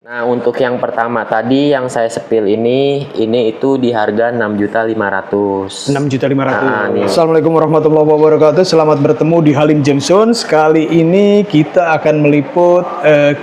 Nah, untuk yang pertama tadi yang saya sepil ini itu di harga 6.500.000. 6.500.000. Assalamualaikum warahmatullahi wabarakatuh. Selamat bertemu di Halim Gemstones. Kali ini kita akan meliput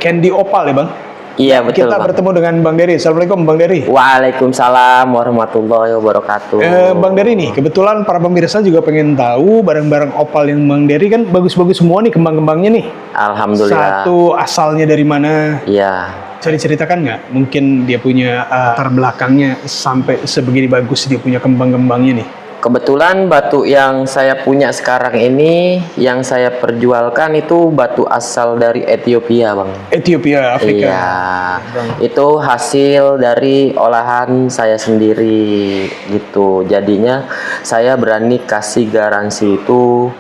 Candy Opal ya Bang? Iya betul Kita Bang. bertemu dengan Bang Dery. Assalamualaikum Bang Dery. Waalaikumsalam warahmatullahi wabarakatuh. Bang Dery nih, kebetulan para pemirsa juga pengen tahu barang-barang opal yang Bang Dery kan bagus-bagus semua nih kembang-kembangnya nih. Alhamdulillah. Satu asalnya dari mana? Iya. Bisa diceritakan nggak? Mungkin dia punya latar belakangnya sampai sebegini bagus dia punya kembang-kembangnya nih. Kebetulan batu yang saya punya sekarang ini, yang saya perjualkan itu batu asal dari Ethiopia, Bang. Ethiopia, Afrika. Iya, itu hasil dari olahan saya sendiri gitu. Jadinya saya berani kasih garansi itu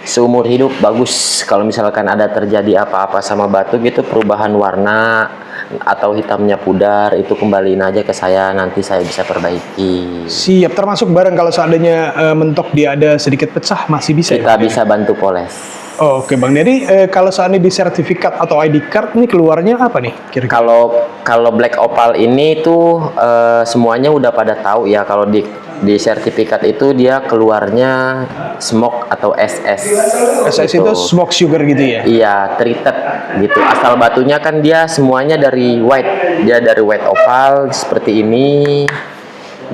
seumur hidup bagus. Kalau misalkan ada terjadi apa-apa sama batu gitu, perubahan warna atau hitamnya pudar, itu kembaliin aja ke saya, nanti saya bisa perbaiki. Siap, termasuk barang kalau seandainya mentok dia ada sedikit pecah masih bisa. Kita bisa bantu poles. Oke Bang Dery, kalau seandainya di sertifikat atau ID card ini keluarnya apa nih kira-kira? Kalau black opal ini tuh semuanya udah pada tahu ya, kalau di sertifikat itu dia keluarnya smoke atau SS. SS gitu. itu smoke sugar gitu ya? Iya, treated gitu. Asal batunya kan dia semuanya dari white. Dia dari white opal seperti ini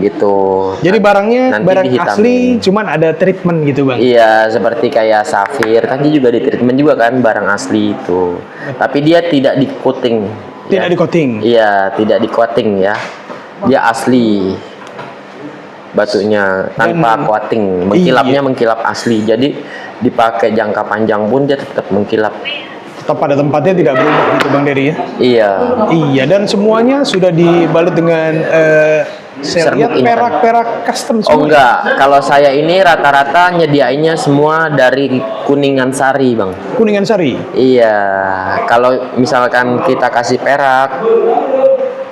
gitu. Jadi barangnya Nanti barang dihitamin. asli cuman ada treatment gitu Bang? Iya, seperti kayak safir kan dia juga di treatment juga kan, barang asli itu. Tapi dia tidak di coating. Tidak di coating? Iya, tidak di coating ya. Dia asli batunya tanpa coating. Mengkilapnya mengkilap asli. Jadi dipakai jangka panjang pun dia tetap mengkilap. Tetap pada tempatnya tidak berubah gitu Bang Dery ya? Iya. Iya, dan semuanya sudah dibalut dengan saya lihat perak-perak custom semua. Oh enggak, kalau saya ini rata-rata nyediainnya semua dari Kuningan Sari, Bang. Kuningan Sari? Iya, kalau misalkan kita kasih perak,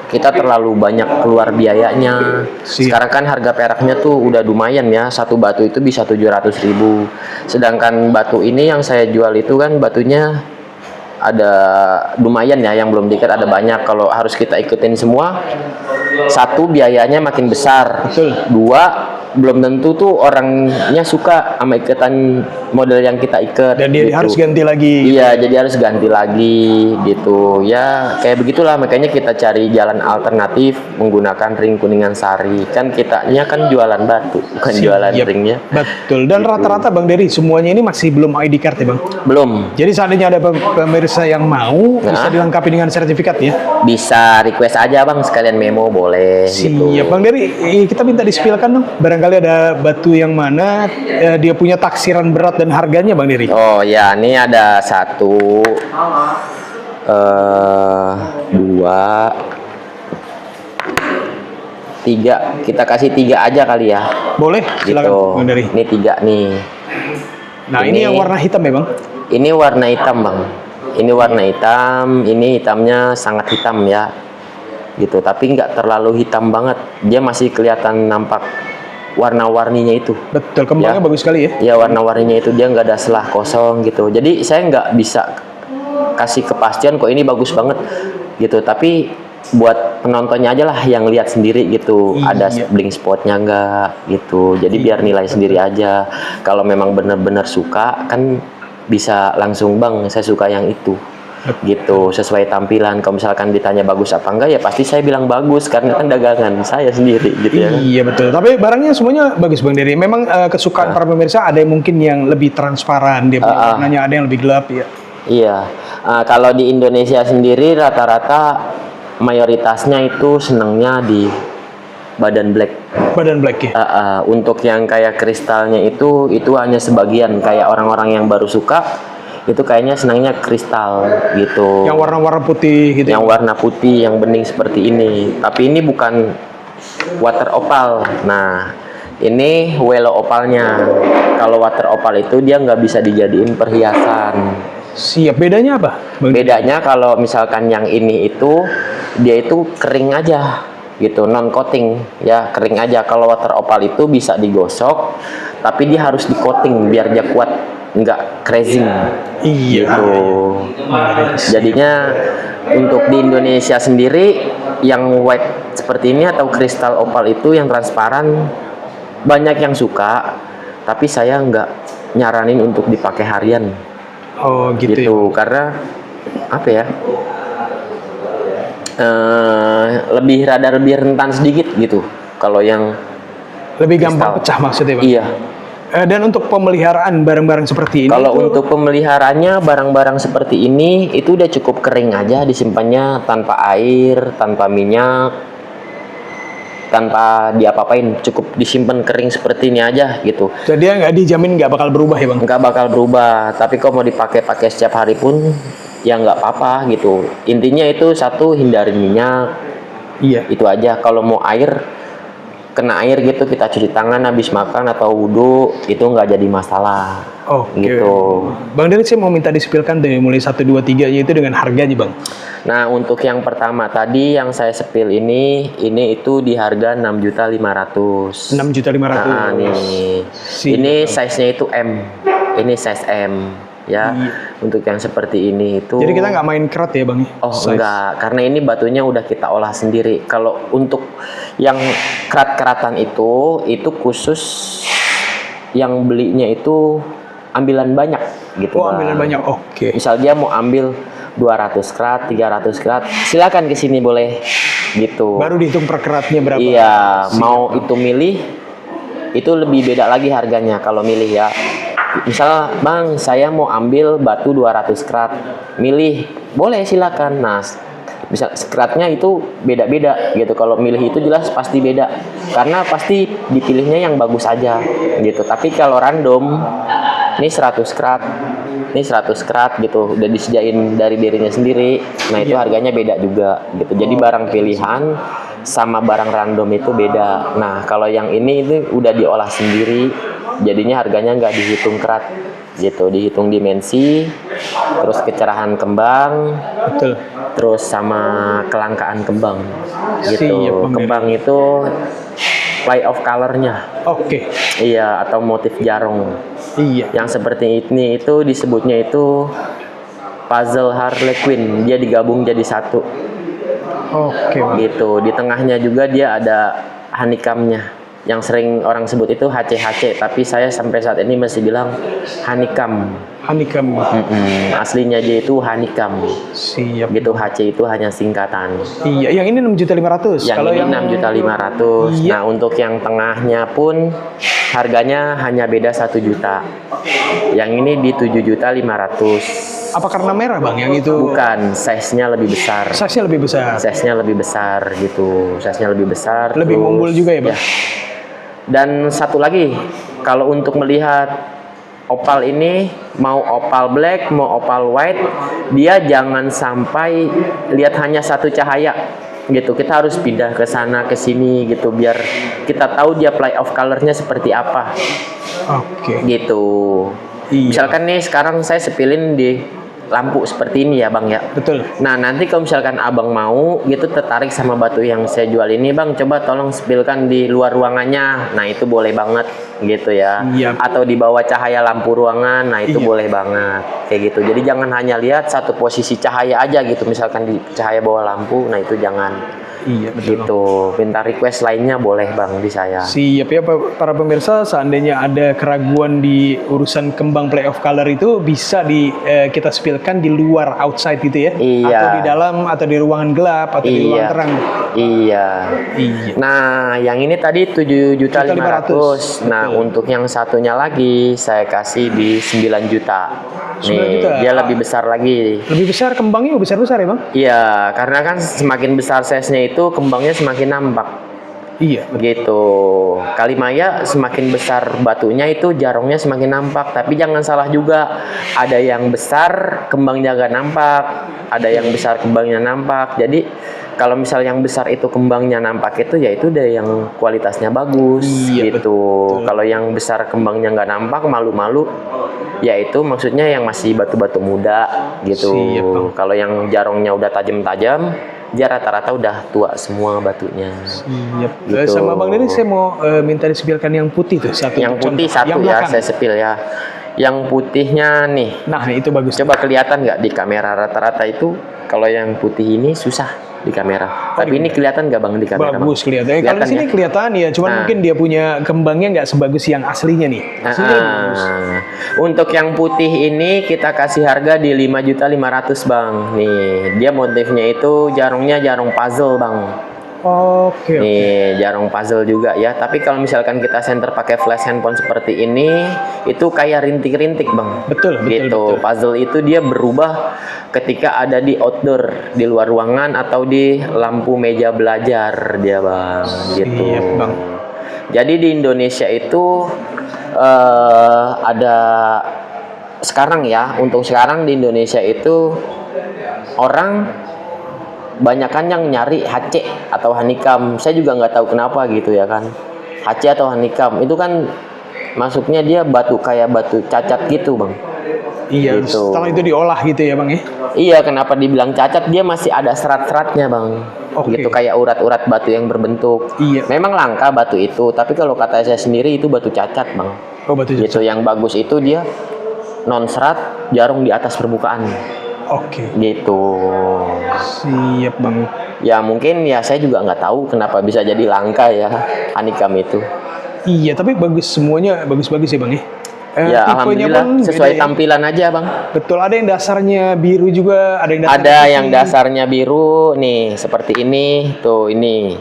kita terlalu banyak keluar biayanya. Sekarang kan harga peraknya tuh udah lumayan ya, satu batu itu bisa 700.000. Sedangkan batu ini yang saya jual itu kan batunya ada lumayan ya, yang belum diikat ada banyak. Kalau harus kita ikutin semua, satu biayanya makin besar. Betul. Dua, belum tentu tuh orangnya suka sama ikatan model yang kita ikat. Dan dia gitu. harus ganti lagi. Iya, jadi harus ganti lagi gitu. Ya, kayak begitulah, makanya kita cari jalan alternatif menggunakan ring Kuningan Sari. Kan kitanya kan jualan batu, bukan jualan ringnya. Betul. Dan rata-rata Bang Dery semuanya ini masih belum ID card ya Bang? Belum. Jadi seandainya ada pemirsa yang mau, bisa dilengkapi dengan sertifikat ya? Bisa request aja Bang, sekalian memo boleh. Gitu. Siap Bang Dery, kita minta dispilkan dong. Barangkali ada batu yang mana dia punya taksiran berat dan harganya Bang Dery. Oh ya, ini ada 1, 2, 3. Kita kasih 3 aja kali ya. Boleh, silakan Gitu. Bang Dery. Ini 3 nih. Nah, ini yang warna hitam ya Bang? Ini warna hitam Bang. Ini warna hitam. Ini hitamnya sangat hitam ya. Gitu. Tapi nggak terlalu hitam banget. Dia masih kelihatan nampak warna-warninya itu. Betul, kembangnya bagus sekali ya? Ya, warna-warninya itu dia nggak ada selah kosong gitu. Jadi saya nggak bisa kasih kepastian kok ini bagus banget gitu. Tapi buat penontonnya aja lah yang lihat sendiri gitu. Ada bling spotnya nggak gitu. Jadi biar nilai sendiri aja. Kalau memang benar-benar suka kan bisa langsung Bang, saya suka yang itu. Gitu, sesuai tampilan. Kalau misalkan ditanya bagus apa enggak, ya pasti saya bilang bagus karena kan dagangan saya sendiri gitu ya. Iya betul, tapi barangnya semuanya bagus Bang Dery. Memang kesukaan para pemirsa ada yang mungkin yang lebih transparan, dia punya warnanya, ada yang lebih gelap ya. Iya. Kalau di Indonesia sendiri rata-rata mayoritasnya itu senangnya di badan black. Badan black ya. Untuk yang kayak kristalnya itu hanya sebagian, kayak orang-orang yang baru suka itu kayaknya senangnya kristal gitu. Yang warna-warna putih gitu. Yang warna putih, yang bening seperti ini. Tapi ini bukan water opal. Nah, ini yellow opalnya. Kalau water opal itu dia nggak bisa dijadiin perhiasan. Siap. Bedanya apa? Bedanya kalau misalkan yang ini itu dia itu kering aja gitu, non coating ya, kering aja. Kalau water opal itu bisa digosok, tapi dia harus di coating biar dia kuat. nggak crazy Iya. gitu. Jadinya Untuk di Indonesia sendiri yang white seperti ini atau kristal opal itu yang transparan banyak yang suka, tapi saya nggak nyaranin untuk dipakai harian. Oh gitu, ya. Gitu karena apa ya, lebih rentan sedikit gitu kalau yang Lebih gampang kristal. pecah maksudnya Bang? Iya. Dan untuk pemeliharaan barang-barang seperti ini Kalau itu- untuk pemeliharaannya barang-barang seperti ini itu udah cukup kering aja disimpannya, tanpa air, tanpa minyak, tanpa diapa-apain, cukup disimpan kering seperti ini aja gitu. jadi dia nggak dijamin nggak bakal berubah ya Bang? Nggak bakal berubah, tapi kalau mau dipakai setiap hari pun ya nggak apa-apa gitu. Intinya itu satu, hindarin minyak, Iya. itu aja. Kalau mau air, kena air gitu, kita cuci tangan habis makan atau wudhu, itu nggak jadi masalah. Oke. Gitu. Bang Dery, saya mau minta disipilkan dari mulai 1, 2, 3 yaitu dengan harganya Bang. Nah, untuk yang pertama tadi yang saya sepil ini itu di harga 6.500.000. 6.500.000. Nah, nih. Siap. Ini size-nya itu M. Ini size M ya. Iya. Untuk yang seperti ini itu. Jadi kita nggak main kerat ya Bang? Oh Size. enggak, karena ini batunya udah kita olah sendiri. Kalau untuk yang kerat-keratan itu khusus yang belinya itu ambilan banyak gitu. Oh, Bang. ambilan banyak. Oke. Misal dia mau ambil 200 kerat, 300 kerat, silakan ke sini boleh gitu. Baru dihitung per keratnya berapa? Iya, mau itu milih itu lebih beda lagi harganya kalau milih ya. Misal, Bang, saya mau ambil batu 200 kerat. Milih, boleh silakan. Nah, bisa keratnya itu beda-beda gitu. Kalau milih itu jelas pasti beda. Karena pasti dipilihnya yang bagus aja gitu. Tapi kalau random, ini 100 kerat, ini 100 kerat gitu. Udah disediain dari dirinya sendiri. Nah, itu harganya beda juga gitu. Jadi barang pilihan sama barang random itu beda. Nah, kalau yang ini udah diolah sendiri, jadinya harganya nggak dihitung kerat gitu, dihitung dimensi, terus kecerahan kembang, Betul. terus sama kelangkaan kembang Siap, gitu. Bang. Kembang itu play of colornya, Oke. iya, atau motif jarong. Iya. Yang seperti ini itu disebutnya itu puzzle Harley Quinn, dia digabung jadi satu Oke Bang. gitu. Di tengahnya juga dia ada honeycombnya, yang sering orang sebut itu HCHC, tapi saya sampai saat ini masih bilang honeycomb. Honeycomb. Aslinya dia itu honeycomb Siap. gitu. HC itu hanya singkatan. Iya, yang ini 6.500.000. Yang Kalau ini 6.500.000. Iya. Nah, untuk yang tengahnya pun harganya hanya beda 1 juta. Yang ini di 7.500.000. apa karena merah Bang yang itu? Bukan, size-nya lebih besar. Size-nya lebih besar. Size-nya lebih besar gitu. Size-nya lebih besar. Lebih terus- mumbul juga ya Bang? Dan satu lagi, kalau untuk melihat opal ini, mau opal black, mau opal white, dia jangan sampai lihat hanya satu cahaya gitu. Kita harus pindah ke sana ke sini gitu, biar kita tahu dia play of colornya seperti apa Oke. gitu. Iya. Misalkan nih sekarang saya sepilin di lampu seperti ini ya Bang ya. Betul. Nah, nanti kalau misalkan abang mau gitu, tertarik sama batu yang saya jual ini, Bang, coba tolong sepilkan di luar ruangannya. Nah, itu boleh banget gitu ya. Iya. Atau di bawah cahaya lampu ruangan, nah itu Iya. boleh banget kayak gitu. Jadi jangan hanya lihat satu posisi cahaya aja gitu. Misalkan di cahaya bawah lampu, nah itu jangan Iya, betul. gitu. Minta request lainnya boleh Bang di saya. Siap ya para pemirsa, seandainya ada keraguan di urusan kembang play of color itu bisa kita spillkan di luar outside gitu ya. Iya. Atau di dalam atau di ruangan gelap atau di ruangan terang. Iya. Iya. Nah, yang ini tadi 7.500.000. Nah, Betul. untuk yang satunya lagi saya kasih di 9 juta. 9 Nih, juta. dia lebih besar lagi. Lebih besar kembangnya besar-besar ya Bang? Iya, karena kan semakin besar size-nya itu kembangnya semakin nampak. Iya. Gitu. Kalimaya semakin besar batunya itu jarongnya semakin nampak, tapi jangan salah juga. Ada yang besar kembangnya gak nampak, ada yang besar kembangnya nampak. Jadi kalau misal yang besar itu kembangnya nampak itu ya itu udah yang kualitasnya bagus. Iya, gitu. betul. Kalau yang besar kembangnya nggak nampak, malu-malu, ya itu maksudnya yang masih batu-batu muda gitu. Siap, Bang. Kalau yang jarongnya udah tajam-tajam, dia rata-rata udah tua semua batunya. Siap. Gitu. Sama Bang Dery saya mau minta disipilkan yang putih tuh satu. Yang putih contoh. satu Yang ya, belakang. saya sepil ya. Yang putihnya nih, Nah itu bagus. coba kelihatan nggak di kamera, rata-rata itu ya? Kalau yang putih ini susah di kamera. Tapi ini kelihatan nggak bang di kamera? Bang? Bagus kelihatan. Kalau di sini ya? kelihatan ya, cuman mungkin dia punya kembangnya nggak sebagus yang aslinya nih. Aslinya bagus. Untuk yang putih ini kita kasih harga di 5.500.000 bang. Nih, dia motifnya itu jarungnya jarung puzzle bang. Oke. Nih jarung puzzle juga ya. Tapi kalau misalkan kita center pakai flash handphone seperti ini, itu kayak rintik-rintik bang. Betul. Gitu. Puzzle itu dia berubah ketika ada di outdoor, di luar ruangan atau di lampu meja belajar dia bang. Gitu. Iya, bang. Jadi di Indonesia itu ada sekarang ya. Untuk sekarang di Indonesia itu orang banyakan yang nyari HC atau honeycomb. Saya juga nggak tahu kenapa gitu ya kan. HC atau honeycomb itu kan masuknya dia batu kayak batu cacat gitu bang. Iya, gitu. setelah itu diolah gitu ya bang ya? Iya, kenapa dibilang cacat? Dia masih ada serat-seratnya bang. Oke. Gitu kayak urat-urat batu yang berbentuk. Iya. Memang langka batu itu, tapi kalau kata saya sendiri itu batu cacat bang. Oh, batu cacat. Gitu, yang bagus itu dia non serat, jarum di atas permukaan. Oke. Gitu. Siap bang. Ya mungkin ya saya juga nggak tahu kenapa bisa jadi langka ya honeycomb itu. Iya, tapi bagus semuanya, bagus-bagus ya bang ya? Ya tipenya alhamdulillah pun sesuai beda ya? tampilan aja bang. Betul, ada yang dasarnya biru juga, ada yang dasarnya Ada putih. yang dasarnya biru nih seperti ini, tuh ini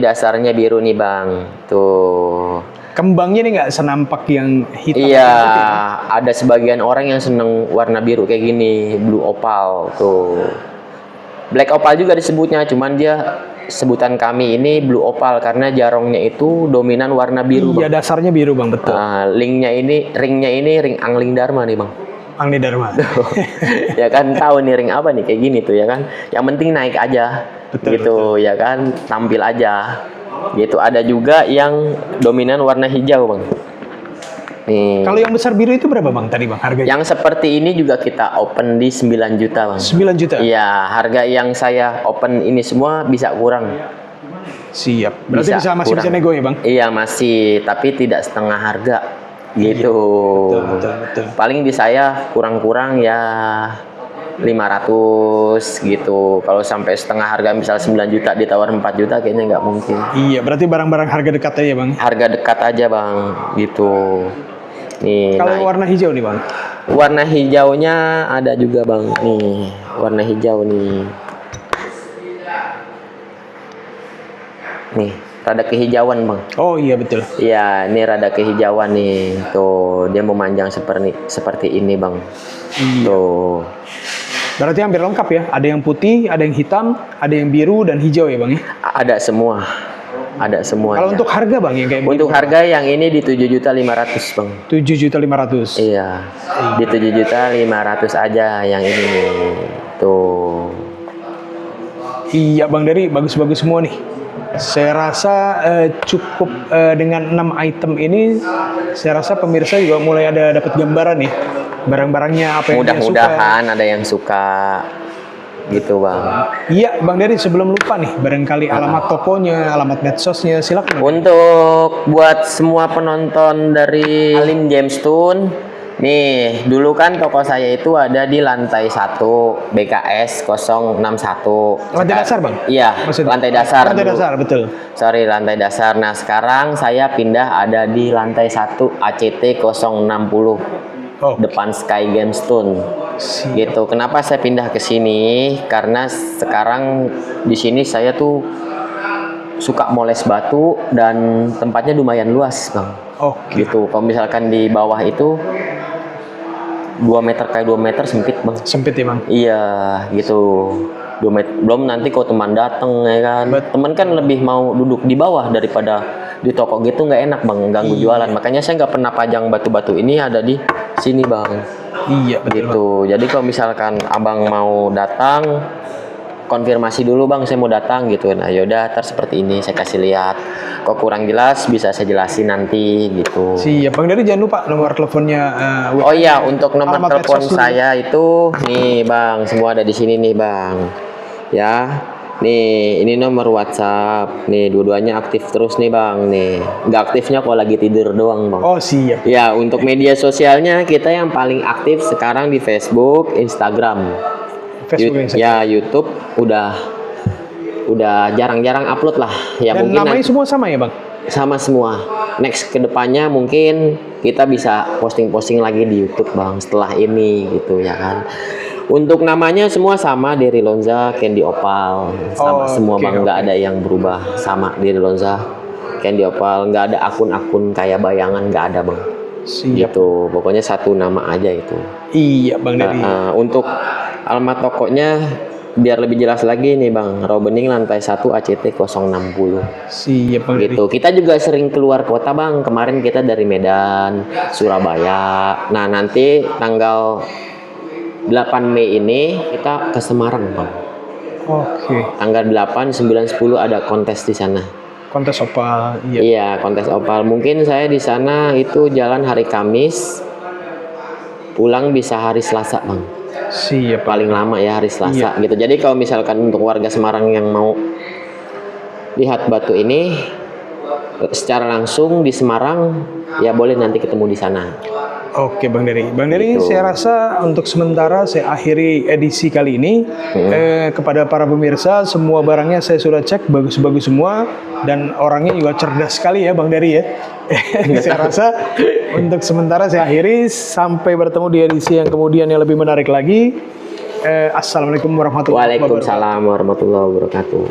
dasarnya biru nih bang, tuh. Kembangnya nih nggak senampak yang hitam. Iya, atau putih, Bang? ada sebagian orang yang seneng warna biru kayak gini, blue opal tuh. Black opal juga disebutnya, cuman dia sebutan kami ini blue opal karena jarongnya itu dominan warna biru Iya, bang. dasarnya biru bang, betul. Ringnya ini ring Angling Dharma nih bang. Angni Dharma. Ya kan tahu nih ring apa nih kayak gini tuh ya kan. Yang penting naik aja, Betul, gitu ya kan, tampil aja. Gitu, ada juga yang dominan warna hijau bang. Nih. Kalau yang besar biru itu berapa bang tadi bang harganya? Yang seperti ini juga kita open di 9 juta bang. 9 juta? Iya, harga yang saya open ini semua bisa kurang. Siap. Berarti masih kurang. bisa nego ya bang? Iya masih, tapi tidak setengah harga. Gitu. Betul. Paling di saya kurang-kurang ya 500 gitu. Kalau sampai setengah harga misal 9 juta ditawar 4 juta kayaknya nggak mungkin. Iya, berarti barang-barang harga dekat aja bang? Harga dekat aja bang, gitu. Nih, Kalau yang warna hijau nih bang? warna hijaunya ada juga bang. Nih, warna hijau nih. Nih, rada kehijauan bang. Oh iya betul. Iya, ini rada kehijauan nih. Tuh, dia memanjang seperti ini bang. Iya. Tuh. Berarti hampir lengkap ya? Ada yang putih, ada yang hitam, ada yang biru dan hijau ya bang ya? Ada semua. Ada semuanya. Kalau untuk harga bang yang kayak Untuk harga yang ini di 7.500.000 bang. 7.500.000. Iya. Di 7.500.000 aja yang ini nih. Tuh. Iya bang Dari, bagus-bagus semua nih. Saya rasa cukup dengan 6 item ini, saya rasa pemirsa juga mulai ada dapat gambaran ya. Barang-barangnya apa yang dia suka. Mudah-mudahan ada yang suka. Gitu bang. Iya bang Dari, sebelum lupa nih, barangkali alamat tokonya, alamat medsosnya, silakan. Untuk buat semua penonton dari Halim Gemstone, nih dulu kan toko saya itu ada di lantai 1 BKS 061. Lantai dasar bang? Iya, Maksudnya? lantai dasar. Lantai dulu. dasar, betul. Sorry, lantai dasar. Nah sekarang saya pindah ada di lantai 1 ACT 060. Oh, Depan Sky Gemstone. Gitu. Kenapa saya pindah ke sini? Karena sekarang di sini saya tuh suka moles batu dan tempatnya lumayan luas, bang. Oke. Gitu. Kalau misalkan di bawah itu 2 meter kayak 2 meter sempit, bang. Sempit ya bang? Iya, gitu. 2 meter. Belum nanti kalau teman datang ya kan. Teman kan lebih mau duduk di bawah daripada di toko gitu, nggak enak bang, ganggu jualan. Makanya saya nggak pernah pajang batu-batu ini ada di sini bang. Iya betul. Gitu. Jadi kalau misalkan abang mau datang, konfirmasi dulu bang, saya mau datang gitu. Nah yaudah, ntar seperti ini saya kasih lihat. Kok kurang jelas bisa saya jelasin nanti gitu. Siap bang Dari, jangan lupa nomor teleponnya. Oh iya, untuk nomor alamat telepon medsos dulu. saya itu nih bang, semua ada di sini nih bang. Ya. Nih, ini nomor WhatsApp. Nih, dua-duanya aktif terus nih bang. Nih, nggak aktifnya kalau lagi tidur doang bang. Oh siap. Ya, untuk media sosialnya kita yang paling aktif sekarang di Facebook, Instagram. Facebook Instagram. Ya YouTube udah jarang-jarang upload lah. Ya Dan mungkin namanya semua sama ya bang? sama semua. Next kedepannya mungkin kita bisa posting-posting lagi di YouTube bang setelah ini gitu ya kan. Untuk namanya semua sama, Dery Lonza, Candy Opal, sama semua bang, nggak ada yang berubah, sama Dery Lonza, Candy Opal, nggak ada akun-akun kayak bayangan, nggak ada bang. Siap. Gitu, pokoknya satu nama aja itu. Iya bang Dery. Untuk alamat tokonya biar lebih jelas lagi nih bang, Robening lantai 1 ACT 060. Siap bang Dery. Gitu. Kita juga sering keluar kota bang. Kemarin kita dari Medan, Surabaya. Nah nanti tanggal 8 Mei ini kita ke Semarang bang. Oke. Tanggal 8, 9, 10 ada kontes di sana. Kontes opal. Iya. Iya kontes opal. Mungkin saya di sana itu jalan hari Kamis, pulang bisa hari Selasa bang. Siap. Paling lama ya hari Selasa gitu. Jadi kalau misalkan untuk warga Semarang yang mau lihat batu ini secara langsung di Semarang ya boleh nanti ketemu di sana. Oke Bang Dery. Bang Dery, Gitu. saya rasa untuk sementara saya akhiri edisi kali ini. Kepada para pemirsa, semua barangnya saya sudah cek, bagus-bagus semua. Dan orangnya juga cerdas sekali ya Bang Dery ya. Saya rasa untuk sementara saya akhiri. Sampai bertemu di edisi yang kemudian yang lebih menarik lagi. Assalamualaikum warahmatullahi wabarakatuh. Waalaikumsalam warahmatullahi wabarakatuh.